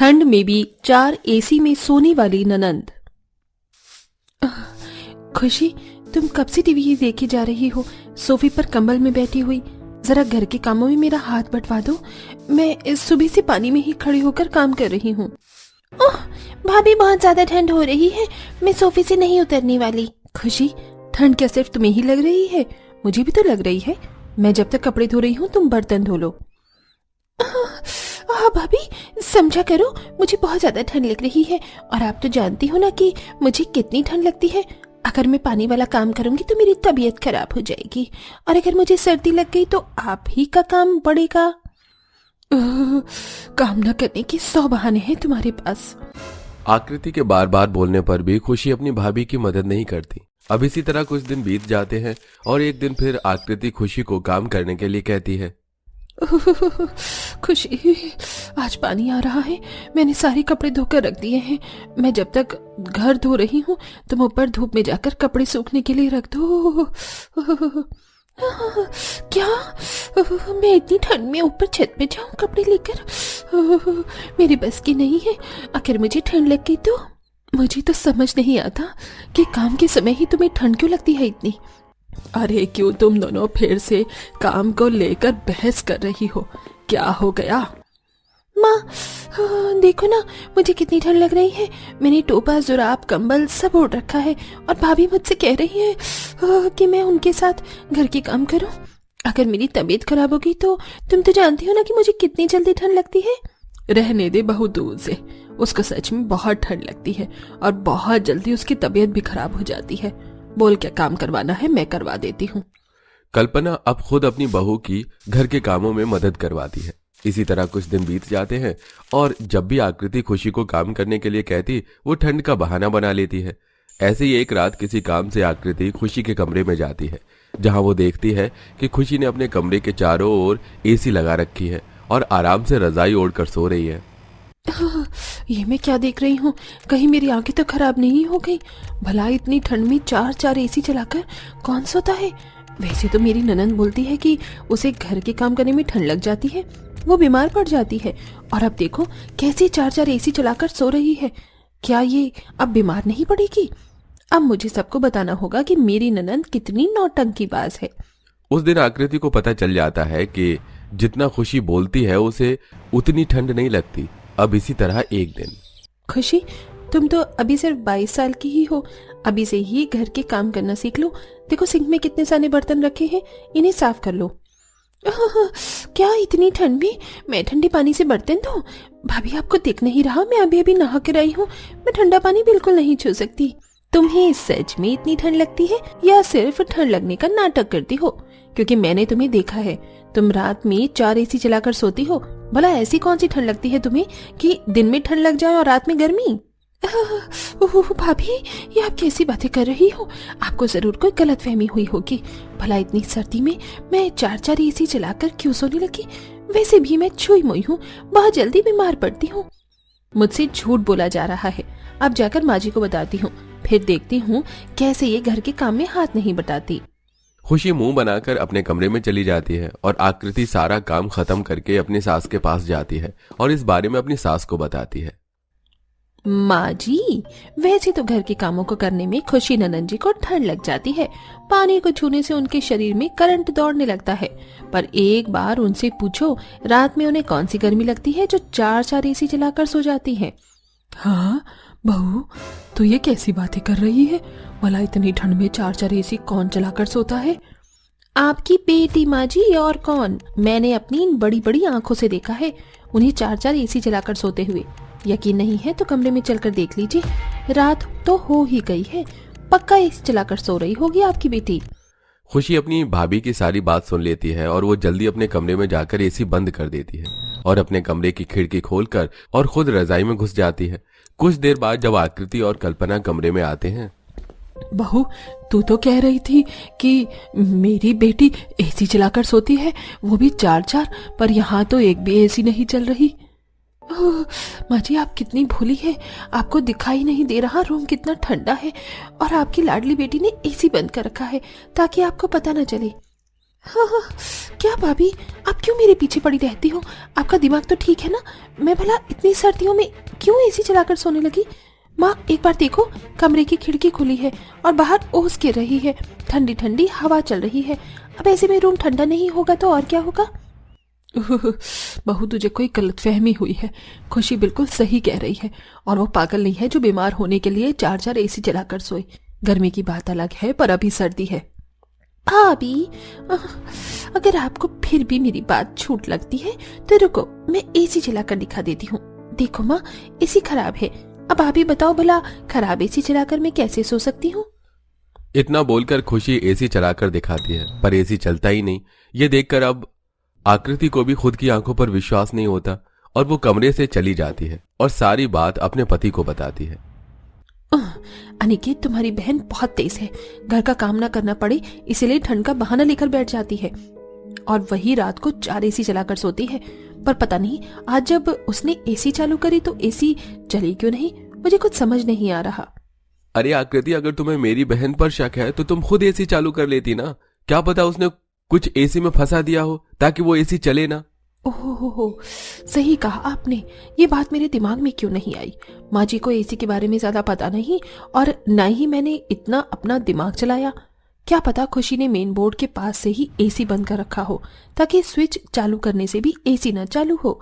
ठंड में भी 4 एसी में सोने वाली ननंद। खुशी, तुम कब से टीवी देखे जा रही हो, सोफे पर कंबल में बैठी हुई? जरा घर के कामों में मेरा हाथ बंटवा दो। मैं इस सुबह से पानी में ही खड़ी होकर काम कर रही हूँ। ओह भाभी, बहुत ज्यादा ठंड हो रही है, मैं सोफे से नहीं उतरने वाली। खुशी, ठंड क्या सिर्फ तुम्हें ही लग रही है? मुझे भी तो लग रही है। मैं जब तक कपड़े धो रही हूँ तुम बर्तन धो लो। भाभी समझा करो, मुझे बहुत ज्यादा ठंड लग रही है और आप तो जानती हो ना कि मुझे कितनी ठंड लगती है। अगर मैं पानी वाला काम करूंगी तो मेरी तबीयत खराब हो जाएगी, और अगर मुझे सर्दी लग गई तो आप ही का काम बढ़ेगा। काम न करने के 100 बहाने हैं तुम्हारे पास। आकृति के बार बार बोलने पर भी खुशी अपनी भाभी की मदद नहीं करती। अब इसी तरह कुछ दिन बीत जाते हैं और एक दिन फिर आकृति खुशी को काम करने के लिए कहती है। खुशी, आज पानी आ रहा है, मैंने सारे कपड़े धोकर रख दिए हैं। मैं जब तक घर धो रही हूँ तुम ऊपर धूप में जाकर कपड़े सूखने के लिए रख दो। क्या मैं इतनी ठंड में ऊपर छत पे जाऊं कपड़े लेकर? मेरी बस की नहीं है। अगर मुझे ठंड लग गई तो? मुझे तो समझ नहीं आता कि काम के समय ही तुम्हें ठंड क्यों लगती है इतनी। अरे क्यों तुम दोनों फिर से काम को लेकर बहस कर रही हो? क्या हो गया? माँ देखो ना, मुझे कितनी ठंड लग रही है। मैंने टोपा, जुराब, कंबल सब ओढ़ रखा है और भाभी मुझसे कह रही है कि मैं उनके साथ घर के काम करूं। अगर मेरी तबीयत खराब होगी तो तुम तो जानती हो ना कि मुझे कितनी जल्दी ठंड लगती है। रहने दे बहू, दूर से। उसको सच में बहुत ठंड लगती है और बहुत जल्दी उसकी तबीयत भी खराब हो जाती है। बोल क्या काम करवाना है, मैं करवा देती हूँ। कल्पना अब खुद अपनी बहू की घर के कामों में मदद करवाती है। इसी तरह कुछ दिन बीत जाते हैं और जब भी आकृति खुशी को काम करने के लिए कहती, वो ठंड का बहाना बना लेती है। ऐसे ही एक रात किसी काम से आकृति खुशी के कमरे में जाती है, जहां वो देखती है कि खुशी ने अपने कमरे के चारों ओर एसी लगा रखी है और आराम से रजाई ओढ़कर सो रही है। ये मैं क्या देख रही हूँ? कहीं मेरी आंखें तो खराब नहीं हो गई? भला इतनी ठंड में 4 एसी चलाकर कौन सोता है? वैसे तो मेरी ननंद बोलती है कि उसे घर के काम करने में ठंड लग जाती है, वो बीमार पड़ जाती है। और अब देखो कैसे 4 एसी चलाकर सो रही है। क्या ये अब बीमार नहीं पड़ेगी? अब मुझे सबको बताना होगा कि मेरी ननंद कितनी नौटंकीबाज है। उस दिन आकृति को पता चल जाता है कि जितना खुशी बोलती है उसे उतनी ठंड नहीं लगती। अब इसी तरह एक दिन। खुशी, तुम तो अभी सिर्फ 22 साल की ही हो, अभी से ही घर के काम करना सीख लो। देखो सिंक में कितने सारे बर्तन रखे हैं, इन्हें साफ कर लो। क्या इतनी ठंड में मैं ठंडे पानी से बर्तन धो? भाभी आपको दिख नहीं रहा, मैं अभी अभी नहा कर आई हूँ। मैं ठंडा पानी बिल्कुल नहीं छू सकती। तुम्हें सच में इतनी ठंड लगती है या सिर्फ ठंड लगने का नाटक करती हो? क्योंकि मैंने तुम्हें देखा है, तुम रात में 4 एसी चलाकर सोती हो। भला ऐसी कौन सी ठंड लगती है तुम्हें कि दिन में ठंड लग जाए और रात में गर्मी? भाभी, ये आप कैसी बातें कर रही हो? आपको जरूर कोई गलतफहमी हुई होगी। भला इतनी सर्दी में मैं 4 एसी चलाकर क्यों सोने लगी? वैसे भी मैं छुई मुई हूँ, बहुत जल्दी बीमार पड़ती हूँ। मुझसे झूठ बोला जा रहा है। अब जाकर माँ जी को बताती हूँ, फिर देखती हूँ कैसे ये घर के काम में हाथ नहीं बटाती। खुशी मुंह बनाकर अपने कमरे में चली जाती है और आकृति सारा काम खत्म करके अपनी सास के पास जाती है और इस बारे में अपनी सास को बताती है। माँ जी, वैसे तो घर के कामों को करने में खुशी ननंद जी को ठंड लग जाती है। पानी को छूने से उनके शरीर में करंट दौड़ने लगता है। पर एक बार उनसे पूछो, रात में उन्हें कौन सी गर्मी लगती है जो 4 एसी चलाकर सो जाती है? हाँ बहू, तो ये कैसी बातें कर रही है? भला इतनी ठंड में 4 एसी कौन चलाकर सोता है? आपकी बेटी माँ जी, और कौन। मैंने अपनी बड़ी बड़ी आंखों से देखा है उन्हें 4 एसी चलाकर सोते हुए। यकीन नहीं है तो कमरे में चलकर देख लीजिए। रात तो हो ही गई है, पक्का एसी चलाकर सो रही होगी आपकी बेटी। खुशी अपनी भाभी की सारी बात सुन लेती है और वो जल्दी अपने कमरे में जाकर एसी बंद कर देती है और अपने कमरे की खिड़की खोलकर और खुद रजाई में घुस जाती है। कुछ देर बाद जब आकृति और कल्पना कमरे में आते हैं। बहू, तू तो कह रही थी कि मेरी बेटी एसी चलाकर सोती है, वो भी 4, पर यहाँ तो एक भी एसी नहीं चल रही। माँ जी, आप कितनी भोली है, आपको दिखाई नहीं दे रहा रूम कितना ठंडा है और आपकी लाडली बेटी ने एसी बंद कर रखा है ताकि आपको पता न चले। हाँ हाँ, क्या भाभी, आप क्यों मेरे पीछे पड़ी रहती हो? आपका दिमाग तो ठीक है ना? मैं भला इतनी सर्दियों में क्यों एसी चलाकर सोने लगी? माँ, एक बार देखो, कमरे की खिड़की खुली है और बाहर ओस गिर रही है, ठंडी ठंडी हवा चल रही है। अब ऐसे में रूम ठंडा नहीं होगा तो और क्या होगा? बहू, तुझे कोई गलतफहमी हुई है। खुशी बिल्कुल सही कह रही है, और वो पागल नहीं है जो बीमार होने के लिए 4-4 एसी चलाकर सोए। गर्मी की बात अलग है, पर अभी सर्दी है। भाभी, अगर आपको फिर भी मेरी बात छूट लगती है तो रुको, मैं एसी चलाकर दिखा देती हूँ। देखो माँ, एसी खराब है। अब आप ही बताओ भला, खराब एसी चलाकर मैं कैसे सो सकती हूँ? इतना बोलकर खुशी एसी चलाकर दिखाती है, पर एसी चलता ही नहीं। ये देखकर अब आकृति को भी खुद की आंखों पर विश्वास नहीं होता और वो कमरे से चली जाती है और सारी बात अपने पति को बताती है। अनिकेत, तुम्हारी बहन बहुत तेज है। घर का काम ना करना पड़े इसलिए ठंड का बहाना लेकर बैठ जाती है, और वही रात को 4 एसी चलाकर सोती है। पर पता नहीं आज जब उसने एसी चालू करी तो एसी चली क्यों नहीं? मुझे कुछ समझ नहीं आ रहा। अरे आकृति, अगर तुम्हें मेरी बहन पर शक है तो तुम खुद एसी चालू कर लेती ना। क्या पता उसने कुछ एसी में फंसा दिया हो ताकि वो एसी चले ना। ओहो, सही कहा आपने। ये बात मेरे दिमाग में क्यों नहीं आई? माँ जी को एसी के बारे में ज्यादा पता नहीं, और न ही मैंने इतना अपना दिमाग चलाया। क्या पता खुशी ने मेन बोर्ड के पास से ही एसी बंद कर रखा हो ताकि स्विच चालू करने से भी एसी न चालू हो।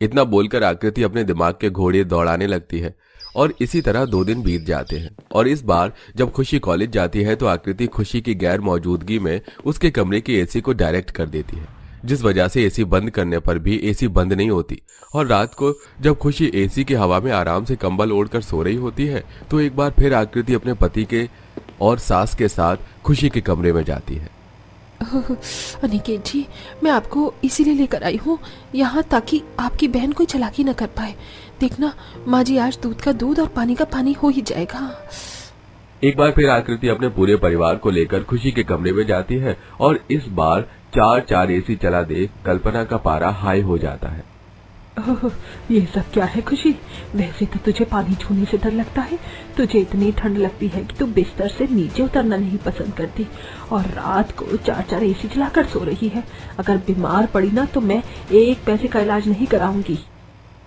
इतना बोलकर आकृति अपने दिमाग के घोड़े दौड़ाने लगती है और इसी तरह 2 दिन बीत जाते हैं। और इस बार जब खुशी कॉलेज जाती है तो आकृति खुशी की गैर मौजूदगी में उसके कमरे की एसी को डायरेक्ट कर देती है, जिस वजह से एसी बंद करने पर भी एसी बंद नहीं होती। और रात को जब खुशी एसी की हवा में आराम से कंबल ओढ़कर सो रही होती है तो एक बार फिर आकृति अपने पति के और सास के साथ खुशी के कमरे में जाती है। अनिकेत जी, मैं आपको इसीलिए लेकर आई हूँ यहाँ, ताकि आपकी बहन कोई चालाकी न कर पाए। देखना, माँ जी आज दूध का दूध और पानी का पानी हो ही जाएगा। एक बार फिर आकृति अपने पूरे परिवार को लेकर खुशी के कमरे में जाती है और इस बार 4-4 एसी चला देख कल्पना का पारा हाई हो जाता है। ये सब क्या है खुशी? वैसे तो तुझे पानी छूने से डर लगता है, तुझे इतनी ठंड लगती है कि तू बिस्तर से नीचे उतरना नहीं पसंद करती, और रात को 4-4 एसी चलाकर सो रही है। अगर बीमार पड़ी ना तो मैं 1 पैसे का इलाज नहीं कराऊंगी।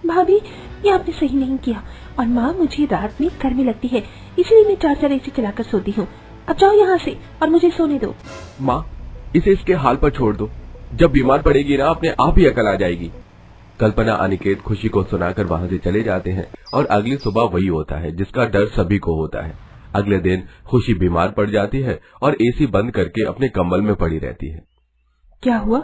भाभी, ये आपने सही नहीं किया, और माँ, मुझे रात में गर्मी लगती है इसलिए मैं 4-4 एसी चलाकर सोती हूँ। अब जाओ यहाँ से और मुझे सोने दो। माँ, इसे इसके हाल पर छोड़ दो। जब बीमार पड़ेगी ना अपने आप ही अकल आ जाएगी। कल्पना अनिकेत खुशी को सुनाकर वहां से चले जाते हैं और अगली सुबह वही होता है जिसका डर सभी को होता है। अगले दिन खुशी बीमार पड़ जाती है और एसी बंद करके अपने कंबल में पड़ी रहती है। क्या हुआ?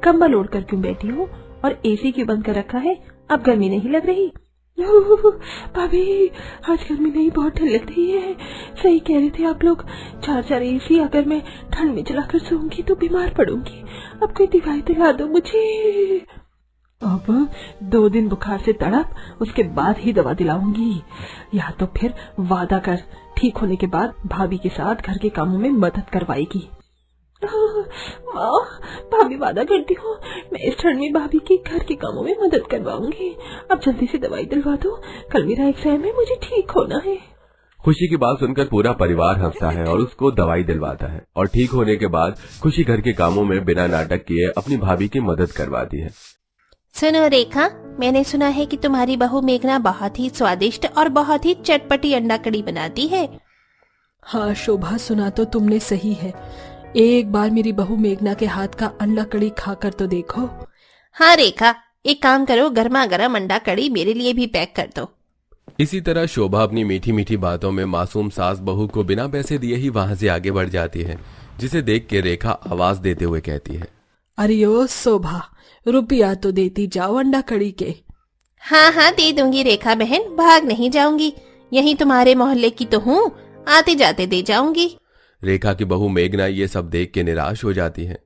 कंबल ओढ़कर क्यों बैठी हो और एसी क्यों बंद कर रखा है? अब गर्मी नहीं लग रही? भाभी, आज गर्मी नहीं, बहुत ठंड लग रही है। सही कह रहे थे आप लोग, 4-4 एसी अगर मैं ठंड में चलाकर सोऊंगी तो बीमार पड़ूंगी। अब कोई दवाई दिला दो मुझे। अब 2 दिन बुखार से तड़प, उसके बाद ही दवा दिलाऊंगी। या तो फिर वादा कर, ठीक होने के बाद भाभी के साथ घर के कामों में मदद करवाएगी। माँ, भाभी वादा करती हूँ, मैं इस ठंड में भाभी के घर के कामों में मदद करवाऊंगी। अब जल्दी से दवाई दिलवा दो, कल मेरा एग्जाम है, मुझे ठीक होना है। खुशी की बात सुनकर पूरा परिवार हंसता है और उसको दवाई दिलवाता है, और ठीक होने के बाद खुशी घर के कामों में बिना नाटक किए अपनी भाभी की मदद करवाती है। सुनो रेखा, मैंने सुना है कि तुम्हारी बहू मेघना बहुत ही स्वादिष्ट और बहुत ही चटपटी अंडा कड़ी बनाती है। हाँ शोभा, सुना तो तुमने सही है। एक बार मेरी बहू मेघना के हाथ का अंडा कड़ी खाकर तो देखो। हाँ रेखा, एक काम करो, गर्मा गर्म अंडा कड़ी मेरे लिए भी पैक कर दो। इसी तरह शोभा अपनी मीठी मीठी बातों में मासूम सास बहू को बिना पैसे दिए ही वहां से आगे बढ़ जाती है, जिसे देख के रेखा आवाज देते हुए कहती है, अरे ओ शोभा, रुपया तो देती जाओ अंडा कड़ी के। हाँ हाँ, दे दूंगी रेखा बहन, भाग नहीं जाऊंगी, यही तुम्हारे मोहल्ले की तो हूँ, आते जाते दे जाऊंगी। रेखा की बहू मेघना ये सब देख के निराश हो जाती है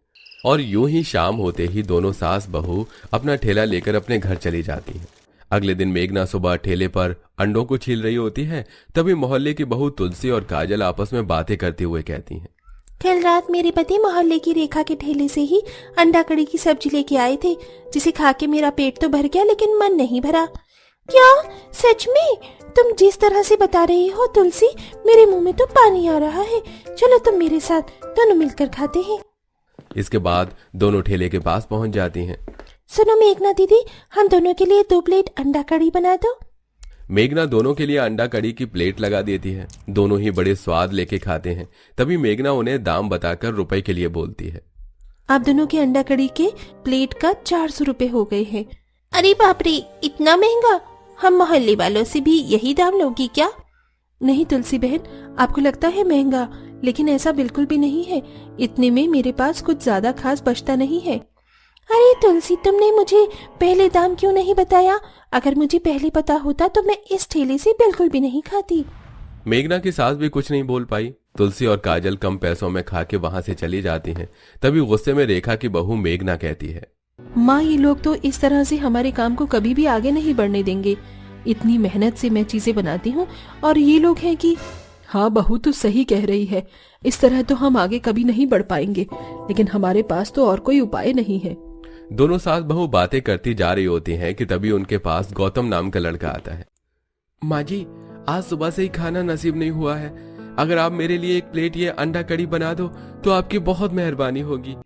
और यूं ही शाम होते ही दोनों सास बहू अपना ठेला लेकर अपने घर चली जाती हैं। अगले दिन मेघना सुबह ठेले पर अंडों को छील रही होती है, तभी मोहल्ले की बहू तुलसी और काजल आपस में बातें करते हुए कहती हैं, कल रात मेरे पति मोहल्ले की रेखा के ठेले से ही अंडा कड़ी की सब्जी लेके आए थे, जिसे खा के मेरा पेट तो भर गया लेकिन मन नहीं भरा। क्या सच में? तुम जिस तरह से बता रही हो तुलसी, मेरे मुंह में तो पानी आ रहा है। चलो तुम मेरे साथ, दोनों मिलकर खाते हैं। इसके बाद दोनों ठेले के पास पहुंच जाती हैं। सुनो मेघना दीदी, हम दोनों के लिए 2 प्लेट अंडा कड़ी बना दो। मेघना दोनों के लिए अंडा कड़ी की प्लेट लगा देती है। दोनों ही बड़े स्वाद लेके खाते हैं। तभी मेघना उन्हें दाम बताकर रुपए के लिए बोलती है। आप दोनों के अंडा कड़ी के प्लेट का 400 रुपए हो गए हैं। अरे बाप रे, इतना महंगा? हम मोहल्ले वालों से भी यही दाम लोगी क्या? नहीं तुलसी बहन, आपको लगता है महंगा, लेकिन ऐसा बिल्कुल भी नहीं है। इतने में मेरे पास कुछ ज्यादा खास बचता नहीं है। अरे तुलसी, तुमने मुझे पहले दाम क्यों नहीं बताया? अगर मुझे पहले पता होता तो मैं इस ठेले से बिल्कुल भी नहीं खाती। मेघना की सास भी कुछ नहीं बोल पाई। तुलसी और काजल कम पैसों में खा के वहां से चली जाती हैं। तभी गुस्से में रेखा की बहू मेघना कहती है, माँ, ये लोग तो इस तरह से हमारे काम को कभी भी आगे नहीं बढ़ने देंगे। इतनी मेहनत से मैं चीजें बनाती हूँ और ये लोग हैं कि हाँ बहू तो सही कह रही है, इस तरह तो हम आगे कभी नहीं बढ़ पाएंगे, लेकिन हमारे पास तो और कोई उपाय नहीं है। दोनों सास बहू बातें करती जा रही होती हैं कि तभी उनके पास गौतम नाम का लड़का आता है। माँ जी, आज सुबह से ही खाना नसीब नहीं हुआ है। अगर आप मेरे लिए 1 प्लेट ये अंडा कड़ी बना दो तो आपकी बहुत मेहरबानी होगी।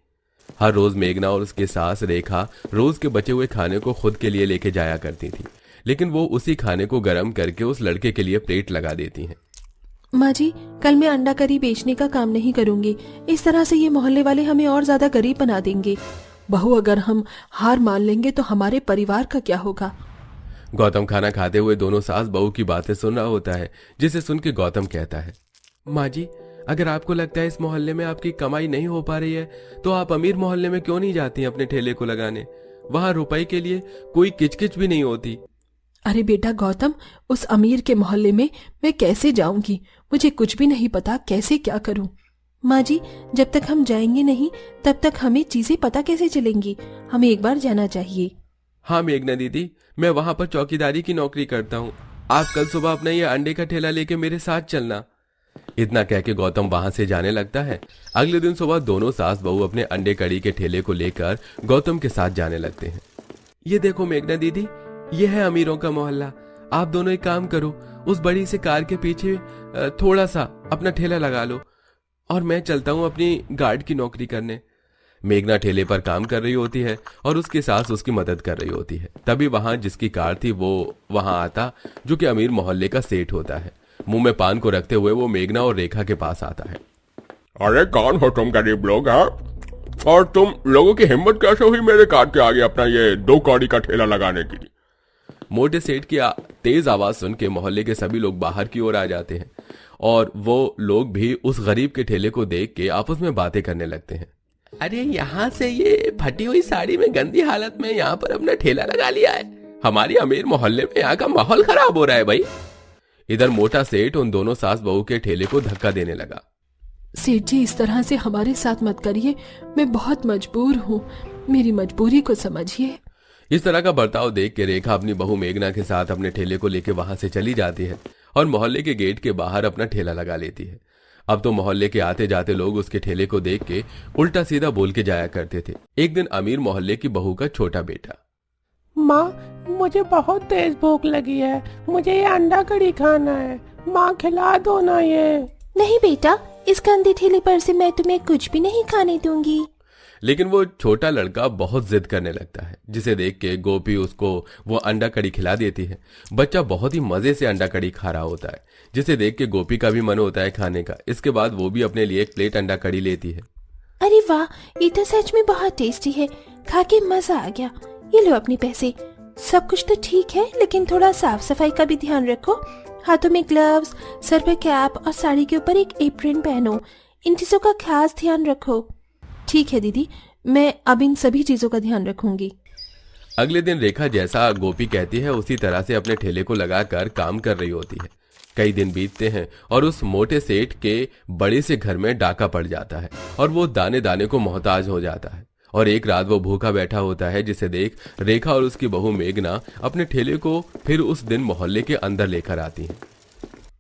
हर रोज मेघना और उसकी सास रेखा रोज के बचे हुए खाने को खुद के लिए लेके जाया करती थी, लेकिन वो उसी खाने को गर्म करके उस लड़के के लिए प्लेट लगा देती हैं। माँ जी, कल मैं अंडा करी बेचने का काम नहीं करूंगी। इस तरह से ये मोहल्ले वाले हमें और ज्यादा गरीब बना देंगे। बहू, अगर हम हार मान लेंगे तो हमारे परिवार का क्या होगा? गौतम खाना खाते हुए दोनों सास बहू की बातें सुन रहा होता है, जिसे सुन के गौतम कहता है, माँ जी, अगर आपको लगता है इस मोहल्ले में आपकी कमाई नहीं हो पा रही है तो आप अमीर मोहल्ले में क्यों नहीं जाती अपने ठेले को लगाने? वहां रुपए के लिए कोई किचकिच भी नहीं होती। अरे बेटा गौतम, उस अमीर के मोहल्ले में मैं कैसे जाऊंगी? मुझे कुछ भी नहीं पता कैसे क्या करूं। माँ जी, जब तक हम जाएंगे नहीं तब तक हमें चीजें पता कैसे चलेंगी? हमें एक बार जाना चाहिए। हाँ मेघना दीदी, मैं वहां पर चौकीदारी की नौकरी करता हूँ। आप कल सुबह अपना ये अंडे का ठेला लेके मेरे साथ चलना। इतना कह के गौतम वहां से जाने लगता है। अगले दिन सुबह दोनों सास बहू अपने अंडे कड़ी के ठेले को लेकर गौतम के साथ जाने लगते हैं। ये देखो मेघना दीदी, ये है अमीरों का मोहल्ला। आप दोनों एक काम करो, उस बड़ी से कार के पीछे थोड़ा सा अपना ठेला लगा लो और मैं चलता हूँ अपनी गार्ड की नौकरी करने। मेघना ठेले पर काम कर रही होती है और उसकी सास उसकी मदद कर रही होती है। तभी वहां जिसकी कार थी वो वहां आता, जो कि अमीर मोहल्ले का सेठ होता है। मुंह में पान को रखते हुए वो मेघना और रेखा के पास आता है। अरे कौन हो तुम गरीब लोग? हैं? और तुम लोगों की हिम्मत कैसे हुई मेरे कार के आगे अपना ये 2 कौड़ी का ठेला लगाने की? मोटे सेठ की तेज आवाज सुन के मोहल्ले के सभी लोग बाहर की ओर आ जाते हैं और वो लोग भी उस गरीब के ठेले को देख के आपस में बातें करने लगते हैं। अरे यहाँ से ये फटी हुई साड़ी में गंदी हालत में यहाँ पर अपना ठेला लगा लिया है। हमारी अमीर मोहल्ले में यहाँ का माहौल खराब हो रहा है भाई। इधर मोटा सेठ उन दोनों सास बहू के ठेले को धक्का देने लगा। सेठ जी, इस तरह से हमारे साथ मत करिए, मैं बहुत मजबूर हूँ, मेरी मजबूरी को समझिए। इस तरह का बर्ताव देख के रेखा अपनी बहू मेघना के साथ अपने ठेले को लेकर वहां से चली जाती है और मोहल्ले के गेट के बाहर अपना ठेला लगा लेती है। अब तो मोहल्ले के आते जाते लोग उसके ठेले को देख के उल्टा सीधा बोल के जाया करते थे। एक दिन अमीर मोहल्ले की बहू का छोटा बेटा, माँ, मुझे बहुत तेज भूख लगी है, मुझे ये अंडा कड़ी खाना है, माँ खिला दो ना ये। नहीं बेटा, इस गंदे ठेले पर से मैं तुम्हें कुछ भी नहीं खाने दूंगी। लेकिन वो छोटा लड़का बहुत जिद करने लगता है, जिसे देख के गोपी उसको वो अंडा कड़ी खिला देती है। बच्चा बहुत ही मजे से अंडा कड़ी खा रहा होता है, जिसे देख के गोपी का भी मन होता है खाने का। इसके बाद वो भी अपने लिए 1 प्लेट अंडा कड़ी लेती है। अरे वाह, ये तो सच में बहुत टेस्टी है, खा के मजा आ गया। ये लो अपने पैसे। सब कुछ तो ठीक है, लेकिन थोड़ा साफ सफाई का भी ध्यान रखो। हाथों में ग्लव्स, सर पे कैप और साड़ी के ऊपर एक एप्रन पहनो। इन चीजों का खास ध्यान रखो। ठीक है दीदी, मैं अब इन सभी चीजों का ध्यान रखूंगी। अगले दिन रेखा जैसा गोपी कहती है उसी तरह से अपने ठेले को लगाकर काम कर रही होती है। कई दिन बीतते हैं और उस मोटे सेठ के बड़े से घर में डाका पड़ जाता है और वो दाने दाने को मोहताज हो जाता है। और एक रात वो भूखा बैठा होता है, जिसे देख रेखा और उसकी बहू मेघना अपने ठेले को फिर उस दिन मोहल्ले के अंदर लेकर आती हैं।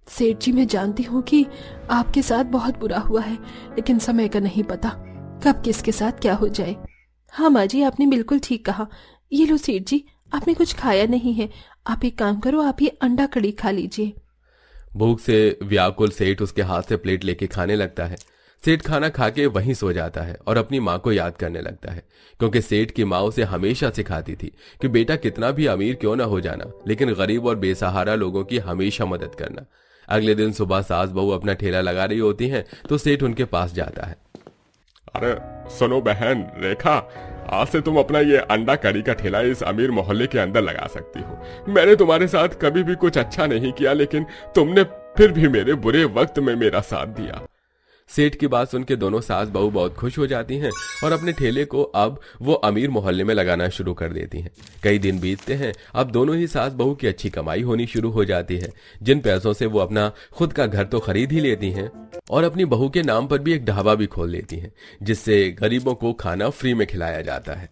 सेठ जी, मैं जानती हूँ कि आपके साथ बहुत बुरा हुआ है, लेकिन समय का नहीं पता कब किसके साथ क्या हो जाए। हाँ माँ जी, आपने बिल्कुल ठीक कहा। ये लो सेठ जी, आपने कुछ खाया नहीं है, आप एक काम करो, आप ये अंडा कड़ी खा लीजिए। भूख से व्याकुल सेठ उसके हाथ से प्लेट लेके खाने लगता है। सेठ खाना खा के वहीं सो जाता है और अपनी माँ को याद करने लगता है, क्योंकि सेठ की माँ उसे हमेशा सिखाती थी कि बेटा कितना भी अमीर क्यों ना हो जाना, लेकिन गरीब और बेसहारा लोगों की हमेशा मदद करना। अगले दिन सुबह सास बहू अपना ठेला लगा रही होती हैं तो सेठ उनके पास जाता है। अरे सुनो बहन रेखा, आज से तुम अपना ये अंडा करी का ठेला इस अमीर मोहल्ले के अंदर लगा सकती हो। मैंने तुम्हारे साथ कभी भी कुछ अच्छा नहीं किया, लेकिन तुमने फिर भी मेरे बुरे वक्त में मेरा साथ दिया। सेठ की बात सुन के दोनों सास बहू बहुत खुश हो जाती हैं और अपने ठेले को अब वो अमीर मोहल्ले में लगाना शुरू कर देती हैं। कई दिन बीतते हैं, अब दोनों ही सास बहू की अच्छी कमाई होनी शुरू हो जाती है, जिन पैसों से वो अपना खुद का घर तो खरीद ही लेती हैं और अपनी बहू के नाम पर भी एक ढाबा भी खोल लेती हैं, जिससे गरीबों को खाना फ्री में खिलाया जाता है।